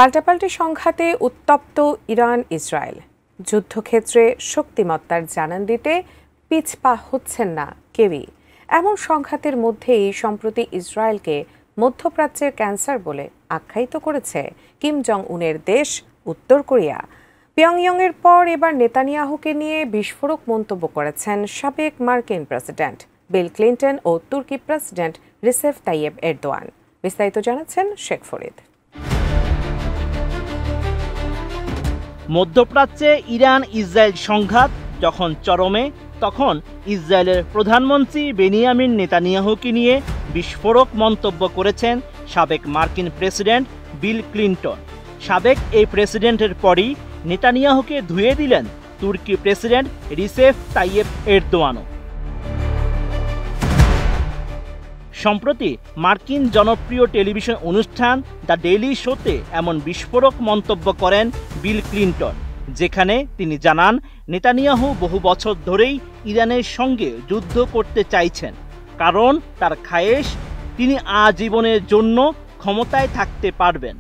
পাল্টাপাল্টি সংঘাতে উত্তপ্ত ইরান ইসরায়েল। যুদ্ধক্ষেত্রে শক্তিমত্তার জানান দিতে পিছপা হচ্ছেন না কেউই। এমন সংঘাতের মধ্যেই সম্প্রতি ইসরায়েলকে মধ্যপ্রাচ্যের ক্যান্সার বলে আখ্যায়িত করেছে কিম জং উনের দেশ উত্তর কোরিয়া। পিয়ংইয়ংয়ের পর এবার নেতানিয়াহুকে নিয়ে বিস্ফোরক মন্তব্য করেছেন সাবেক মার্কিন প্রেসিডেন্ট বিল ক্লিন্টন ও তুর্কি প্রেসিডেন্ট রিসেপ তাইয়েব এরদোয়ান। বিস্তারিত জানাচ্ছেন শেখ ফরিদ। মধ্যপ্রাচ্যে ইরান ইসরায়েল সংঘাত যখন চরমে, তখন ইসরায়েলের প্রধানমন্ত্রী বেনিয়ামিন নেতানিয়াহুকে নিয়ে বিস্ফোরক মন্তব্য করেছেন সাবেক মার্কিন প্রেসিডেন্ট বিল ক্লিন্টন। সাবেক এই প্রেসিডেন্টের পরই নেতানিয়াহুকে ধুয়ে দিলেন তুর্কি প্রেসিডেন্ট রিসেপ তাইয়েব এরদোয়ানও। সম্প্রতি মার্কিন জনপ্রিয় টেলিভিশন অনুষ্ঠান দ্য ডেইলি শোতে এমন বিস্ফোরক মন্তব্য করেন বিল ক্লিন্টন, যেখানে তিনি জানান নেতানিয়াহু বহু বছর ধরেই ইরানের সঙ্গে যুদ্ধ করতে চাইছেন, কারণ তার খায়েশ তিনি আজীবনের জন্য ক্ষমতায় থাকতে পারবেন।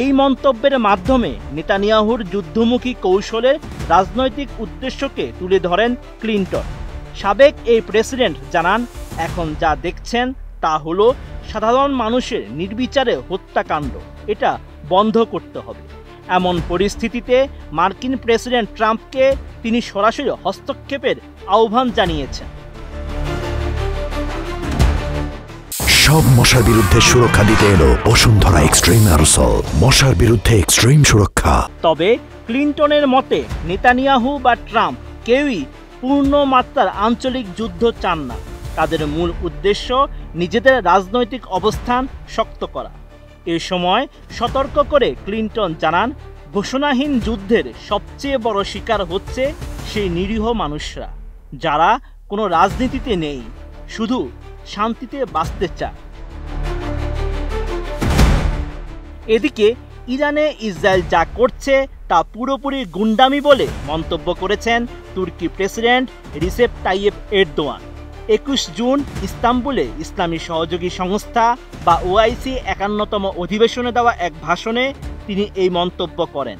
এই মন্তব্যের মাধ্যমে নেতানিয়াহুর যুদ্ধমুখী কৌশলের রাজনৈতিক উদ্দেশ্যকে তুলে ধরেন ক্লিন্টন। সাবেক এই প্রেসিডেন্ট জানান, এখন যা দেখছেন তা হলো সাধারণ মানুষের নির্বিচারে হত্যাকাণ্ড, এটা বন্ধ করতে হবে। এমন পরিস্থিতিতে মার্কিন প্রেসিডেন্ট ট্রাম্পকে তিনি সরাসরি হস্তক্ষেপের আহ্বান জানিয়েছেন। সব মশার বিরুদ্ধে সুরক্ষা দিতে এলো বসুন্ধরা এক্সট্রিম অ্যারোসল, মশার বিরুদ্ধে এক্সট্রিম সুরক্ষা। তবে ক্লিন্টনের মতে নেতানিয়াহু বা ট্রাম্প কেউই পূর্ণ মাত্রার আঞ্চলিক যুদ্ধ চান না। তাদের মূল উদ্দেশ্য নিজেদের রাজনৈতিক অবস্থান শক্ত করা। এ সময় সতর্ক করে ক্লিন্টন জানান, ঘোষণাহীন যুদ্ধের সবচেয়ে বড় শিকার হচ্ছে সেই নিরীহ মানুষরা, যারা কোনো রাজনীতিতে নেই, শুধু শান্তিতে বাঁচতে চায়। এদিকে ইরানে ইসরায়েল যা করছে তা পুরোপুরি গুন্ডামি বলে মন্তব্য করেছেন তুর্কি প্রেসিডেন্ট রিসেপ তাইয়েব এরদোয়ান। 21 জুন ইস্তাম্বুলে ইসলামী সহযোগী সংস্থা বা ওআইসি 51তম অধিবেশনে দেওয়া এক ভাষণে তিনি এই মন্তব্য করেন।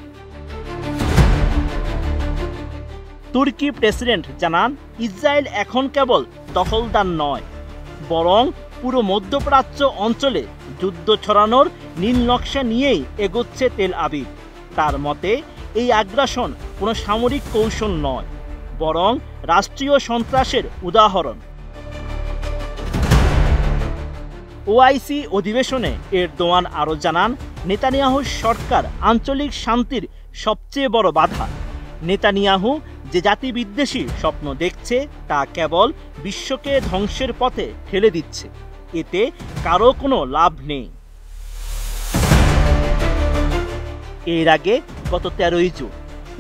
তুর্কি প্রেসিডেন্ট জানান, ইসরায়েল এখন কেবল দখলদার নয়, বরং পুরো মধ্যপ্রাচ্য অঞ্চলে যুদ্ধ ছড়ানোর নীল নকশা নিয়েই এগোচ্ছে তেল আবিব। তার মতে এই আগ্রাসন কোনো সামরিক কৌশল নয়, বরং রাষ্ট্রীয় সন্ত্রাসের উদাহরণ। ওআইসি অধিবেশনে এরদোয়ান আরও জানান, নেতানিয়াহুর সরকার আঞ্চলিক শান্তির সবচেয়ে বড় বাধা। নেতানিয়াহু যে জাতিবিদ্বেষী স্বপ্ন দেখছে তা কেবল বিশ্বকে ধ্বংসের পথে ঠেলে দিচ্ছে, এতে কারো কোনো লাভ নেই। এর আগে গত 13ই জুন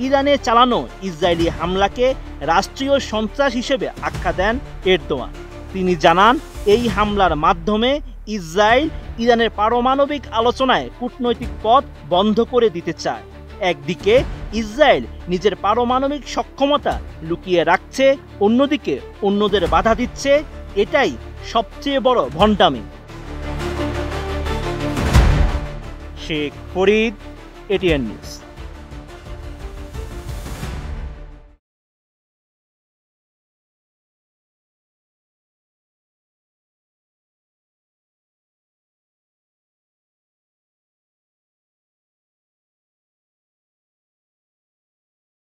ইরানে চালানো ইসরায়েলি হামলাকে রাষ্ট্রীয় সন্ত্রাস হিসেবে আখ্যা দেন এরদোয়ান। তিনি জানান, এই হামলার মাধ্যমে ইসরায়েল ইরানের পারমাণবিক আলোচনায় কূটনৈতিক পথ বন্ধ করে দিতে চায়। একদিকে ইসরায়েল নিজের পারমাণবিক সক্ষমতা লুকিয়ে রাখছে, অন্যদিকে অন্যদের বাধা দিচ্ছে, এটাই সবচেয়ে বড় ভণ্ডামি। Sheikh Farid, ATN news.